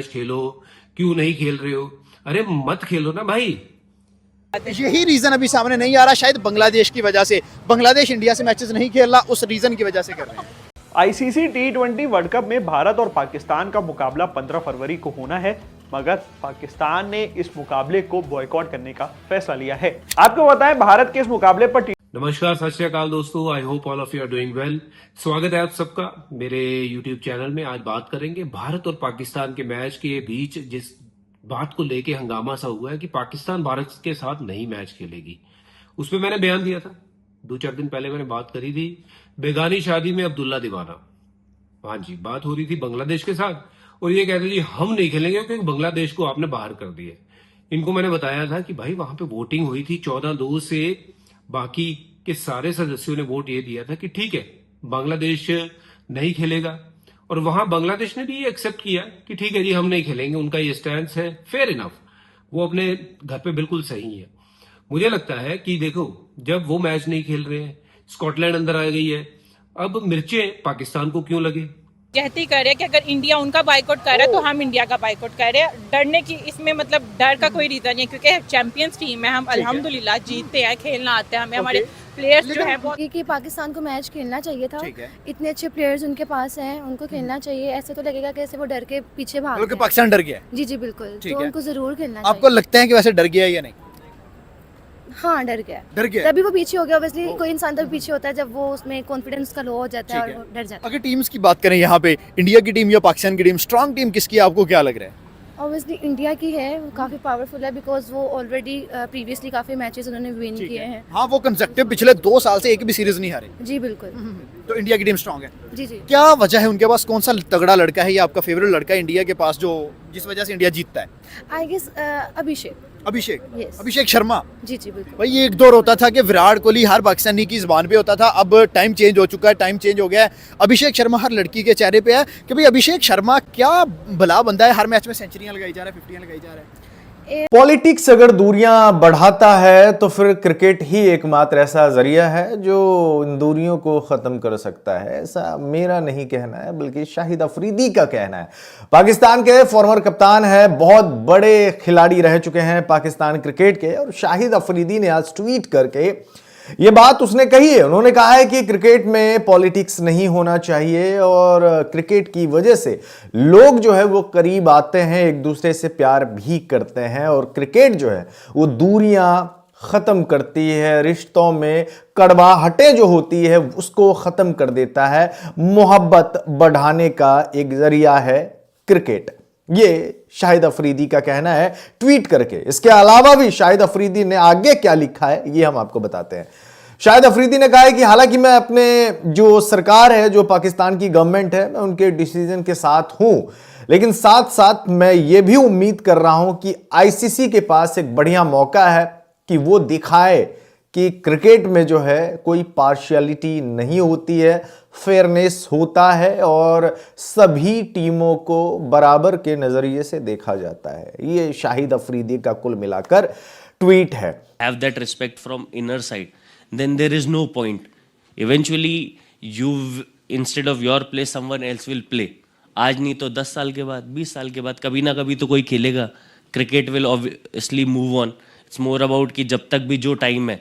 खेलो, क्यों नहीं खेल रहे हो? अरे मत खेलो ना भाई। यही रीजन अभी सामने नहीं आ रहा, शायद बांग्लादेश की वजह से। बांग्लादेश इंडिया से मैचेस नहीं खेल रहा, उस रीजन की वजह से कर रहे हैं। आईसीसी टी20 वर्ल्ड कप में भारत और पाकिस्तान का मुकाबला 15 फरवरी को होना है, मगर पाकिस्तान ने इस मुकाबले को बॉयकॉट करने का फैसला लिया है। आपको बताएं, भारत के इस मुकाबले पर नमस्कार, सत श्री अकाल दोस्तों। I hope all of you are doing well. स्वागत है आप सबका मेरे यूट्यूब चैनल में। आज बात करेंगे भारत और पाकिस्तान के मैच के बीच जिस बात को लेके हंगामा सा हुआ है कि पाकिस्तान भारत के साथ नहीं मैच खेलेगी। उस पर मैंने बयान दिया था, 2-4 दिन पहले मैंने बात करी थी। बेगानी शादी में अब्दुल्ला दीवाना, हाँ जी, बात हो रही थी बांग्लादेश के साथ और ये कहते जी हम नहीं खेलेंगे क्योंकि बांग्लादेश को आपने बाहर कर दिया। इनको मैंने बताया था कि भाई वहां पे वोटिंग हुई थी 14-2 से, बाकी के सारे सदस्यों ने वोट ये दिया था कि ठीक है बांग्लादेश नहीं खेलेगा, और वहां बांग्लादेश ने भी ये एक्सेप्ट किया कि ठीक है जी हम नहीं खेलेंगे। उनका ये स्टैंड है, फेयर इनफ, वो अपने घर पे बिल्कुल सही है। मुझे लगता है कि देखो, जब वो मैच नहीं खेल रहे हैं, स्कॉटलैंड अंदर आ गई है, अब मिर्चें पाकिस्तान को क्यों लगे? कहती कर रहे कि अगर इंडिया उनका बाइकआउट कर रहा है तो हम इंडिया का बाइकआउट कर रहे हैं। डरने की इसमें मतलब डर का कोई रीजन नहीं है, क्योंकि चैंपियंस टीम है, हम अल्हम्दुलिल्लाह जीतते हैं, खेलना आता है हमें। हमारे प्लेयर्स जो है बहुत कि पाकिस्तान को मैच खेलना चाहिए था। इतने अच्छे प्लेयर्स उनके पास हैं, उनको खेलना चाहिए। ऐसे तो लगेगा कि ऐसे वो डर के पीछे भाग रहे हैं। पाकिस्तान डर गया है। जी जी बिल्कुल, तो उनको जरूर खेलना आपको चाहिए। लगता है कि वैसे डर गया है या नहीं? हाँ, डर गया। तभी वो पीछे हो गया। ऑब्वियसली कोई इंसान तभी पीछे होता है जब वो उसमें कॉन्फिडेंस का लो हो जाता है और वो डर जाता है। अगर टीम्स की बात करें यहाँ पे, इंडिया की टीम या पाकिस्तान की टीम, स्ट्रॉन्ग टीम किसकी है, आपको क्या लग रहा है? ऑब्वियसली इंडिया की है, वो काफी पावरफुल है बिकॉज वो ऑलरेडी प्रीवियसली काफी मैचेस उन्होंने विन किए हैं। हाँ, वो कंसेक्टिव पिछले 2 साल से एक भी सीरीज नहीं हारे। जी बिल्कुल। तो इंडिया की टीम स्ट्रॉन्ग है। जी जी। क्या वजह है उनके पास? कौन सा तगड़ा लड़का है या आपका फेवरेट लड़का है इंडिया के पास जो जिस वजह से इंडिया जीतता है? I guess Abhishek. Yes. Abhishek Sharma. जी जी बिल्कुल। भाई ये एक दौर होता था कि विराट कोहली हर पाकिस्तानी की जुबान पे होता था, अब टाइम चेंज हो चुका है, टाइम चेंज हो गया है। अभिषेक शर्मा हर लड़की के चेहरे पे है कि भाई अभिषेक शर्मा क्या भला बंदा है, हर मैच में सेंचुरियां लगाई जा रहा है, 50 लगाई जा रहा है। पॉलिटिक्स अगर दूरियां बढ़ाता है तो फिर क्रिकेट ही एकमात्र ऐसा जरिया है जो इन दूरियों को खत्म कर सकता है। ऐसा मेरा नहीं कहना है, बल्कि शाहिद अफरीदी का कहना है। पाकिस्तान के फॉर्मर कप्तान है, बहुत बड़े खिलाड़ी रह चुके हैं पाकिस्तान क्रिकेट के, और शाहिद अफरीदी ने आज ट्वीट करके ये बात उसने कही है। उन्होंने कहा है कि क्रिकेट में पॉलिटिक्स नहीं होना चाहिए और क्रिकेट की वजह से लोग जो है वो करीब आते हैं, एक दूसरे से प्यार भी करते हैं, और क्रिकेट जो है वो दूरियां खत्म करती है, रिश्तों में कड़वाहटें जो होती है उसको खत्म कर देता है, मोहब्बत बढ़ाने का एक जरिया है क्रिकेट। ये शाहिद अफरीदी का कहना है ट्वीट करके। इसके अलावा भी शाहिद अफरीदी ने आगे क्या लिखा है ये हम आपको बताते हैं। शाहिद अफरीदी ने कहा है कि हालांकि मैं अपने जो सरकार है, जो पाकिस्तान की गवर्नमेंट है, मैं उनके डिसीजन के साथ हूं, लेकिन साथ साथ मैं ये भी उम्मीद कर रहा हूं कि आईसीसी के पास एक बढ़िया मौका है कि वो दिखाए कि क्रिकेट में जो है कोई पार्शियलिटी नहीं होती है, फेयरनेस होता है और सभी टीमों को बराबर के नजरिए से देखा जाता है। ये शाहिद अफरीदी का कुल मिलाकर ट्वीट है। Have that respect from inner side, then there is no point. Eventually, instead of your play, someone else will play. आज नहीं तो 10 साल के बाद, 20 साल के बाद कभी ना कभी तो कोई खेलेगा। Cricket will obviously move on. It's more about कि जब तक भी जो टाइम है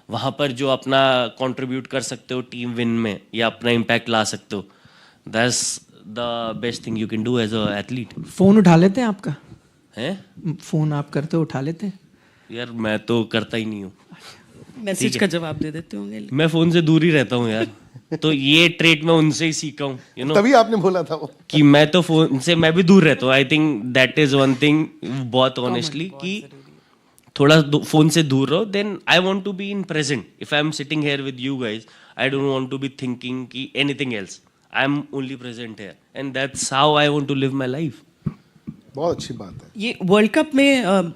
वहाँ पर जो अपना कंट्रीब्यूट कर सकते हो टीम विन में या अपना इम्पैक्ट ला सकते हो, that's the best thing you can do as a athlete. Phone उठा लेते हैं आपका? हैं फोन आप करते हो, उठा लेते हैं? यार मैं तो करता ही नहीं हूँ। मैसेज का जवाब दे देते होंगे। मैं फोन से दूर ही रहता हूँ यार। तो ये ट्रेट मैं उनसे ही सीखा हूँ, यू नो। तभी आपने बोला था वो कि मैं तो फोन से मैं भी दूर रहता हूँ। I think that is one thing, बहुत ऑनेस्टली, कि थोड़ा फोन से दूर रहो। Then I want to be in present. If I am sitting here with you guys, I don't want to be thinking की anything else. I am only present here and that's how I want to live my life. बहुत अच्छी बात है। ये world cup में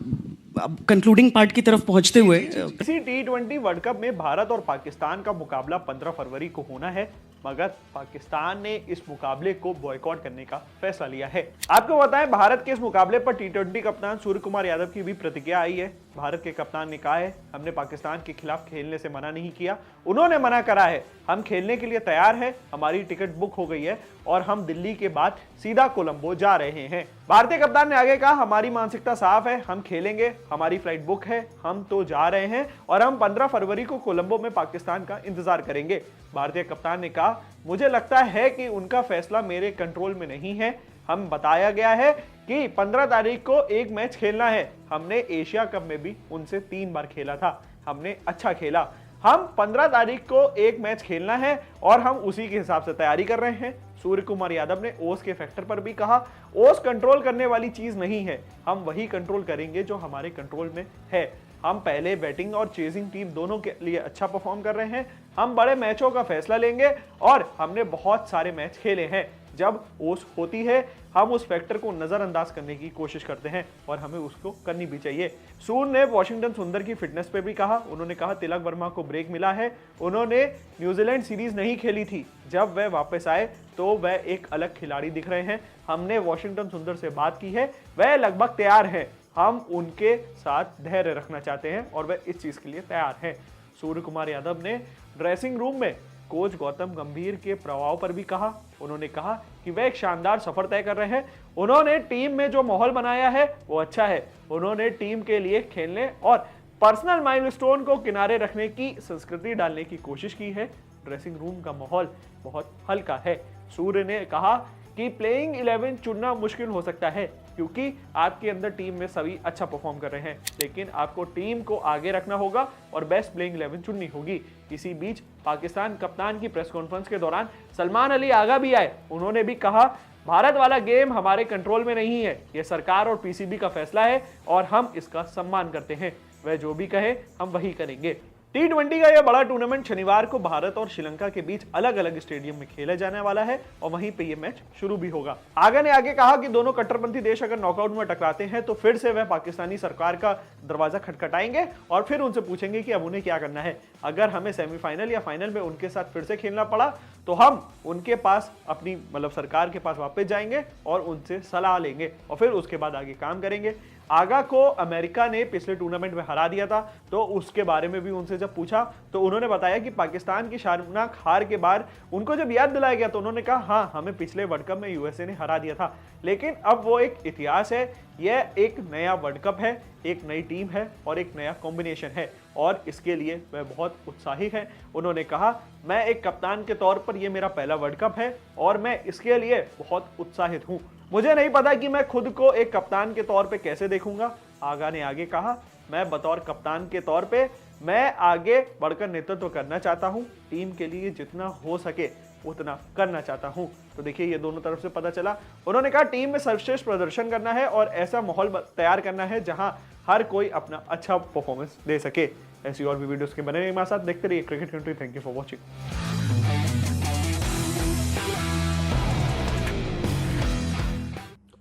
concluding part की तरफ पहुंचते हुए, इसी टी20 वर्ल्ड कप में भारत और पाकिस्तान का मुकाबला 15 फरवरी को होना है, मगर पाकिस्तान ने इस मुकाबले को बॉयकॉट करने का फैसला लिया है। आपको बताएं, भारत के इस मुकाबले पर टी20 कप्तान सूर्य कुमार यादव की भी प्रतिक्रिया आई है। भारत के कप्तान ने कहा है हमने पाकिस्तान के खिलाफ खेलने से मना नहीं किया, उन्होंने मना करा है। हम खेलने के लिए तैयार हैं, हमारी टिकट बुक हो गई है और हम दिल्ली के बाद सीधा कोलंबो जा रहे हैं। भारतीय कप्तान ने आगे कहा हमारी मानसिकता साफ है, हम खेलेंगे, हमारी फ्लाइट बुक है, हम तो जा रहे हैं और हम 15 फरवरी को कोलंबो में पाकिस्तान का इंतजार करेंगे। भारतीय कप्तान ने कहा मुझे लगता है कि उनका फैसला मेरे कंट्रोल में नहीं है। हम बताया गया है कि 15 तारीख को एक मैच खेलना है। हमने एशिया कप में भी उनसे 3 बार खेला था, हमने अच्छा खेला। हम 15 तारीख को एक मैच खेलना है और हम उसी के हिसाब से तैयारी कर रहे हैं। सूर्य कुमार यादव ने ओस के फैक्टर पर भी कहा ओस कंट्रोल करने वाली चीज नहीं है, हम वही कंट्रोल करेंगे जो हमारे कंट्रोल में है। हम पहले बैटिंग और चेजिंग टीम दोनों के लिए अच्छा परफॉर्म कर रहे हैं। हम बड़े मैचों का फैसला लेंगे और हमने बहुत सारे मैच खेले हैं। जब ओस होती है हम उस फैक्टर को नजरअंदाज करने की कोशिश करते हैं और हमें उसको करनी भी चाहिए। सूर्य ने वॉशिंगटन सुंदर की फिटनेस पे भी कहा। उन्होंने कहा तिलक वर्मा को ब्रेक मिला है, उन्होंने न्यूजीलैंड सीरीज नहीं खेली थी, जब वह वापस आए तो वह एक अलग खिलाड़ी दिख रहे हैं। हमने वॉशिंगटन सुंदर से बात की है, वह लगभग तैयार हैं, हम उनके साथ धैर्य रखना चाहते हैं और वह इस चीज के लिए तैयार हैं। सूर्य कुमार यादव ने ड्रेसिंग रूम में कोच गौतम गंभीर के प्रभाव पर भी कहा। उन्होंने कहा कि वह एक शानदार सफर तय कर रहे हैं, उन्होंने टीम में जो माहौल बनाया है वो अच्छा है, उन्होंने टीम के लिए खेलने और पर्सनल माइलस्टोन को किनारे रखने की संस्कृति डालने की कोशिश की है। ड्रेसिंग रूम का माहौल बहुत हल्का है। सूर्य ने कहा कि प्लेइंग 11 चुनना मुश्किल हो सकता है क्योंकि आपके अंदर टीम में सभी अच्छा परफॉर्म कर रहे हैं, लेकिन आपको टीम को आगे रखना होगा और बेस्ट प्लेइंग 11 चुननी होगी। इसी बीच पाकिस्तान कप्तान की प्रेस कॉन्फ्रेंस के दौरान सलमान अली आगा भी आए। उन्होंने भी कहा भारत वाला गेम हमारे कंट्रोल में नहीं है, यह सरकार और पीसीबी का फैसला है और हम इसका सम्मान करते हैं, वह जो भी कहे हम वही करेंगे। T20 का यह बड़ा टूर्नामेंट शनिवार को भारत और श्रीलंका के बीच अलग अलग स्टेडियम में खेला जाने वाला है और वहीं पे ये मैच शुरू भी होगा। आगा ने आगे कहा कि दोनों कट्टरपंथी देश अगर नॉकआउट में टकराते हैं तो फिर से वह पाकिस्तानी सरकार का दरवाजा खटखटाएंगे और फिर उनसे पूछेंगे कि अब उन्हें क्या करना है। अगर हमें सेमीफाइनल या फाइनल में उनके साथ फिर से खेलना पड़ा तो हम उनके पास अपनी सरकार के पास वापस जाएंगे और उनसे सलाह लेंगे और फिर उसके बाद आगे काम करेंगे। आगा को अमेरिका ने पिछले टूर्नामेंट में हरा दिया था, तो उसके बारे में भी उनसे जब पूछा तो उन्होंने बताया कि पाकिस्तान की शर्मनाक हार के बाद उनको जब याद दिलाया गया तो उन्होंने कहा हाँ हमें पिछले वर्ल्ड कप में यूएसए ने हरा दिया था, लेकिन अब वो एक इतिहास है, यह एक नया वर्ल्ड कप है, एक नई टीम है और एक नया कॉम्बिनेशन है और इसके लिए वह बहुत उत्साही है। उन्होंने कहा मैं एक कप्तान के तौर पर यह मेरा पहला वर्ल्ड कप है और मैं इसके लिए बहुत उत्साहित हूं। मुझे नहीं पता कि मैं खुद को एक कप्तान के तौर पे कैसे देखूंगा। आगा ने आगे कहा मैं बतौर कप्तान के तौर पे मैं आगे बढ़कर नेतृत्व करना चाहता हूं, टीम के लिए जितना हो सके उतना करना चाहता हूं। तो देखिए ये दोनों तरफ से पता चला। उन्होंने कहा टीम में सर्वश्रेष्ठ प्रदर्शन करना है और ऐसा माहौल तैयार करना है जहां हर कोई अपना अच्छा परफॉर्मेंस दे सके। ऐसी और भी वीडियोस के बने रहिए हमारे साथ, देखते रहिए cricket country. Thank you for watching.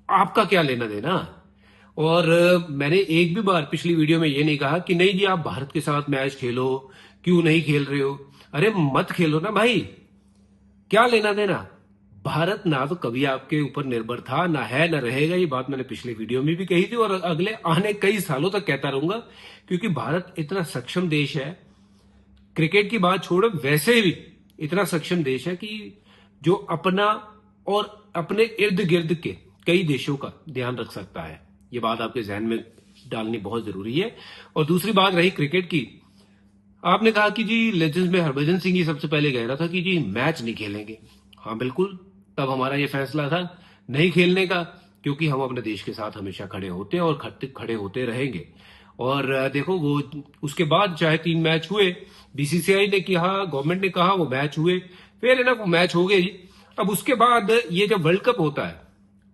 आपका क्या लेना देना। और मैंने एक भी बार पिछली वीडियो में ये नहीं कहा कि नहीं जी आप भारत के साथ मैच खेलो, क्यों नहीं खेल रहे हो। अरे मत खेलो ना भाई, क्या लेना देना। भारत ना तो कभी आपके ऊपर निर्भर था, ना है, ना रहेगा। ये बात मैंने पिछले वीडियो में भी कही थी और अगले आने कई सालों तक कहता रहूंगा, क्योंकि भारत इतना सक्षम देश है, क्रिकेट की बात छोड़ो वैसे भी इतना सक्षम देश है कि जो अपना और अपने इर्द गिर्द के कई देशों का ध्यान रख सकता है। ये बात आपके जहन में डालनी बहुत जरूरी है। और दूसरी बात रही क्रिकेट की, आपने कहा कि जी लेजेंड्स में हरभजन सिंह ही सबसे पहले कह रहा था कि जी मैच नहीं खेलेंगे। हाँ बिल्कुल, तब हमारा ये फैसला था नहीं खेलने का, क्योंकि हम अपने देश के साथ हमेशा खड़े होते हैं और खड़े होते रहेंगे। और देखो वो उसके बाद चाहे 3 मैच हुए, बीसीसीआई ने कहा, गवर्नमेंट ने कहा, वो मैच हुए, फिर ना वो मैच हो गए। अब उसके बाद ये जब वर्ल्ड कप होता है,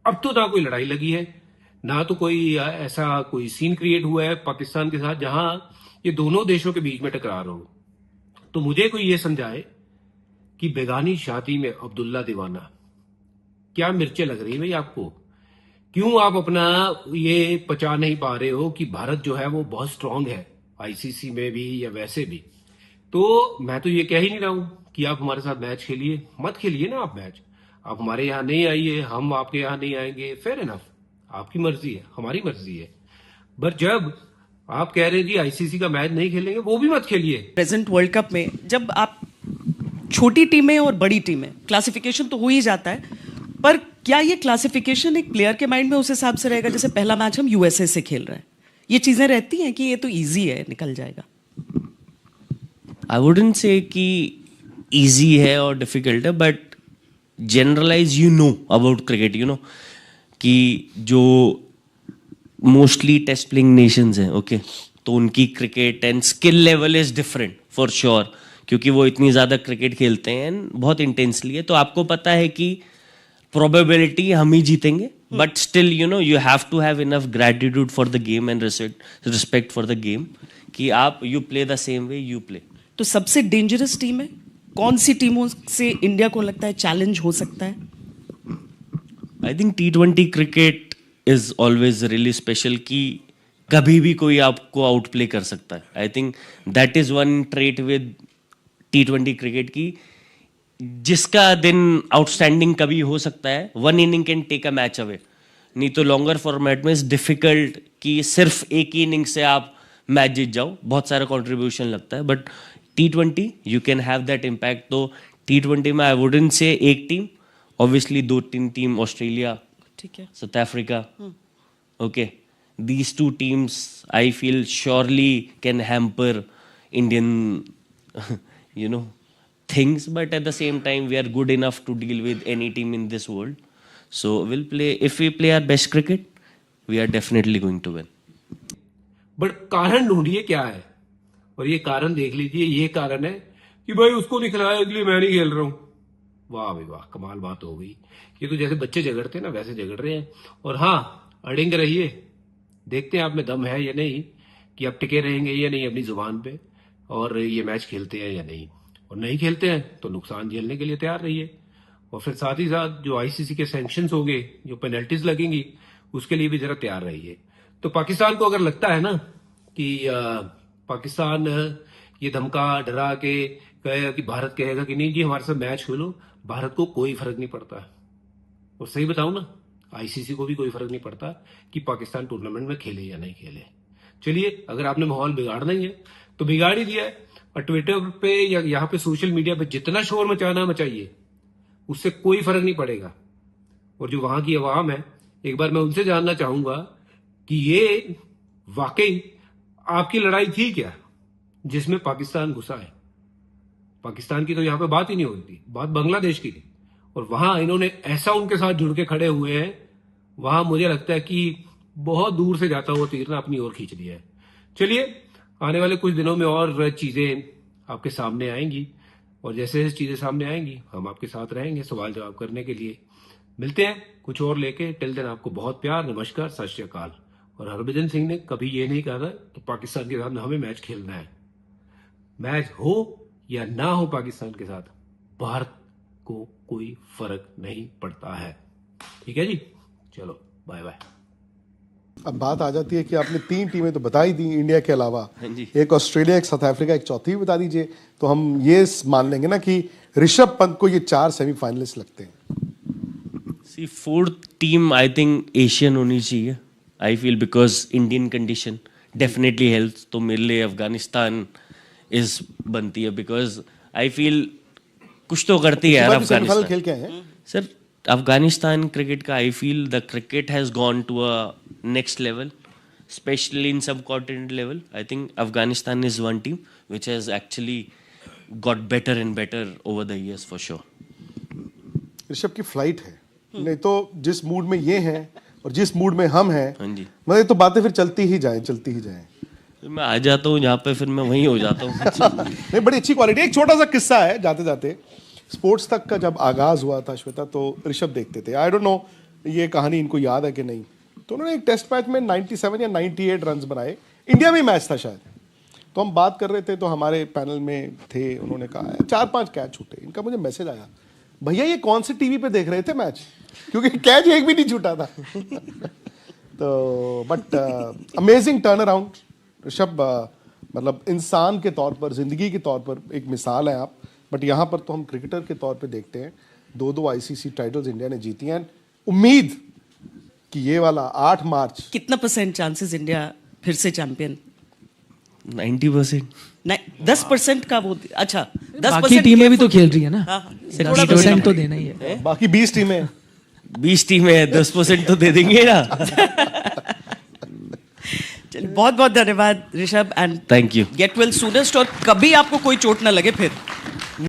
अब तो ना कोई लड़ाई लगी है, ना तो कोई ऐसा कोई सीन क्रिएट हुआ है पाकिस्तान के साथ जहां ये दोनों देशों के बीच में टकरार हो। तो मुझे कोई ये समझाए कि बेगानी शादी में अब्दुल्ला दीवाना, क्या मिर्चें लग रही है भाई आपको? क्यों आप अपना ये पचा नहीं पा रहे हो कि भारत जो है वो बहुत स्ट्रांग है आईसीसी में भी या वैसे भी। तो मैं तो ये कह ही नहीं रहा हूं कि आप हमारे साथ मैच खेलिए, मत खेलिए ना आप मैच। आप हमारे यहां नहीं आइए, हम आपके यहां नहीं आएंगे, फेयर इनफ, आपकी मर्जी है, हमारी मर्जी है। पर जब आप कह रहे हैं जी आईसीसी का मैच नहीं खेलेंगे, वो भी मत खेलिए। प्रेजेंट वर्ल्ड कप में जब आप छोटी टीमें और बड़ी टीमें क्लासिफिकेशन तो हो ही जाता है, पर क्या ये क्लासिफिकेशन एक प्लेयर के माइंड में उस हिसाब से रहेगा जैसे पहला मैच हम यूएसए से खेल रहे हैं, ये चीजें रहती हैं कि ये तो इजी है निकल जाएगा? आई वुडंट से कि इजी है और डिफिकल्ट है, but generalise you know about cricket, you know कि जो मोस्टली टेस्ट प्लेइंग नेशंस हैं, ओके, तो उनकी cricket and skill level is different for sure, क्योंकि वो इतनी ज़्यादा क्रिकेट खेलते हैं and बहुत इंटेंसली है, तो आपको पता है कि प्रोबेबिलिटी हम ही जीतेंगे, but still you know you have to have enough gratitude for the game and respect for the game कि आप you play the same way you play. तो सबसे डेंजरस टीम है कौन सी टीमों से इंडिया को लगता है चैलेंज हो सकता है? I think T20 cricket is always really special कि कभी भी कोई आपको आउट प्ले कर सकता है। I think that is one trait with T20 cricket की जिसका दिन आउटस्टैंडिंग कभी हो सकता है। One inning can take a match away, नहीं तो लॉन्गर फॉर्मेट में इज डिफिकल्ट कि सिर्फ एक ही इनिंग से आप मैच जीत जाओ, बहुत सारा कंट्रीब्यूशन लगता है, but T20 you can have that impact. तो T20 में आई वुडंट से एक टीम, ऑब्वियसली 2-3 टीम, ऑस्ट्रेलिया, ठीक है, south Africa, okay, these two teams I feel surely can hamper Indian you know things, but at the same time we are good enough to deal with any team in this world, so we'll play, if we play our best cricket we are definitely going to win. But कारण ढूंढिए क्या है, और ये कारण देख लीजिए, ये कारण है कि भाई उसको नहीं खिलाया इसलिए मैं नहीं खेल रहा हूं। वाह भाई वाह, कमाल बात हो गई। ये तो जैसे बच्चे झगड़ते हैं ना वैसे झगड़ रहे हैं। और हाँ, अड़ेंगे रहिए, देखते हैं आप में दम है या नहीं, कि आप टिके रहेंगे या नहीं अपनी जुबान पे, और ये मैच खेलते हैं या नहीं। और नहीं खेलते हैं तो नुकसान झेलने के लिए तैयार रहिए, और फिर साथ ही साथ जो आईसीसी के सैंक्शंस होंगे, जो पेनल्टीज लगेंगी, उसके लिए भी जरा तैयार रहिए। तो पाकिस्तान को अगर लगता है ना कि पाकिस्तान ये धमका डरा के कहेगा कि भारत कहेगा कि नहीं जी हमारे साथ मैच खेलो, भारत को कोई फर्क नहीं पड़ता। और सही बताऊं ना, आईसीसी को भी कोई फर्क नहीं पड़ता कि पाकिस्तान टूर्नामेंट में खेले या नहीं खेले। चलिए, अगर आपने माहौल बिगाड़ना ही है तो बिगाड़ ही दिया है, और ट्विटर पे या यहाँ पे सोशल मीडिया पे जितना शोर मचाना मचाइए, उससे कोई फर्क नहीं पड़ेगा। और जो वहां की आवाम है, एक बार मैं उनसे जानना चाहूंगा कि ये वाकई आपकी लड़ाई थी क्या जिसमें पाकिस्तान घुसा है। पाकिस्तान की तो यहाँ पे बात ही नहीं होती, बात बांग्लादेश की थी, और वहां इन्होंने ऐसा उनके साथ जुड़ के खड़े हुए हैं, वहां मुझे लगता है कि बहुत दूर से जाता हुआ तीर ना अपनी ओर खींच लिया है। चलिए, आने वाले कुछ दिनों में और चीजें आपके सामने आएंगी, और जैसे जैसे चीजें सामने आएंगी हम आपके साथ रहेंगे सवाल जवाब करने के लिए। मिलते हैं कुछ और लेके। टिल दिन आपको बहुत प्यार, नमस्कार, सत श्री अकाल। और हरभजन सिंह ने कभी ये नहीं कहा था कि पाकिस्तान के साथ हमें मैच खेलना है। मैच हो या ना हो पाकिस्तान के साथ, भारत को कोई फर्क नहीं पड़ता है। ठीक है जी, चलो बाय बाय। अब बात आ जाती है कि आपने 3 टीमें तो बता ही दी इंडिया के अलावा, हाँ जी। एक ऑस्ट्रेलिया, एक साउथ अफ्रीका, एक चौथी भी बता दीजिए, तो हम ये मान लेंगे ना कि ऋषभ पंत को ये 4 सेमीफाइनलिस्ट लगते हैं। See fourth team I think Asian होनी चाहिए, I feel, because Indian condition definitely help, तो मेरे लिए अफगानिस्तान इज बनती है, बिकॉज आई फील कुछ तो करती है यार सेमीफाइनल अफगानिस्तान। खेल के आए हैं सर, अफगानिस्तान क्रिकेट का I feel the cricket has gone to a next level, especially in subcontinent level. I think Afghanistan is one team which has actually got better and better over the years for sure. Rishabh की flight है, नहीं तो जिस mood में ये हैं और जिस मूड में हम हैं, हाँ जी, मतलब ये तो बातें फिर चलती ही जाएं। फिर मैं आ जाता हूँ जहाँ पे, फिर मैं वहीं हो जाता हूँ। नहीं, बड़ी अच्छी क्वालिटी। एक छोटा सा किस्सा है जाते जाते, स्पोर्ट्स तक का जब आगाज हुआ था श्वेता, तो ऋषभ देखते थे। आई डोंट नो ये कहानी इनको याद है कि नहीं, तो उन्होंने एक टेस्ट मैच में 97 या 98 रन बनाए, इंडिया में मैच था शायद। तो हम बात कर रहे थे, तो हमारे पैनल में थे, उन्होंने कहा 4-5 कैच छूटे। इनका मुझे मैसेज आया, भैया ये कौन से टीवी पे देख रहे थे मैच, क्योंकि कैच एक भी नहीं छूटा था। तो but amazing turn around Rishabh, मतलब इंसान के तौर पर, जिंदगी के तौर पर एक मिसाल है आप। बट यहाँ पर तो हम क्रिकेटर के तौर पे देखते हैं, 2-2 आईसीसी टाइटल्स इंडिया ने जीती हैं। उम्मीद कि ये वाला 8 मार्च, कितना % चांसेस इंडिया फिर से चैंपियन 90%। नहीं 10% का वो अच्छा 10% बाकी टीमें भी तो खेल रही है ना, हाँ, सिर्फ थोड़ा 20% तो देना ही है। बाकी 20 टीमें 20 टीमें है, 10% तो दे देंगे ना। बहुत बहुत धन्यवाद Rishabh and thank you. Get well soonest, और कभी आपको कोई चोट ना लगे फिर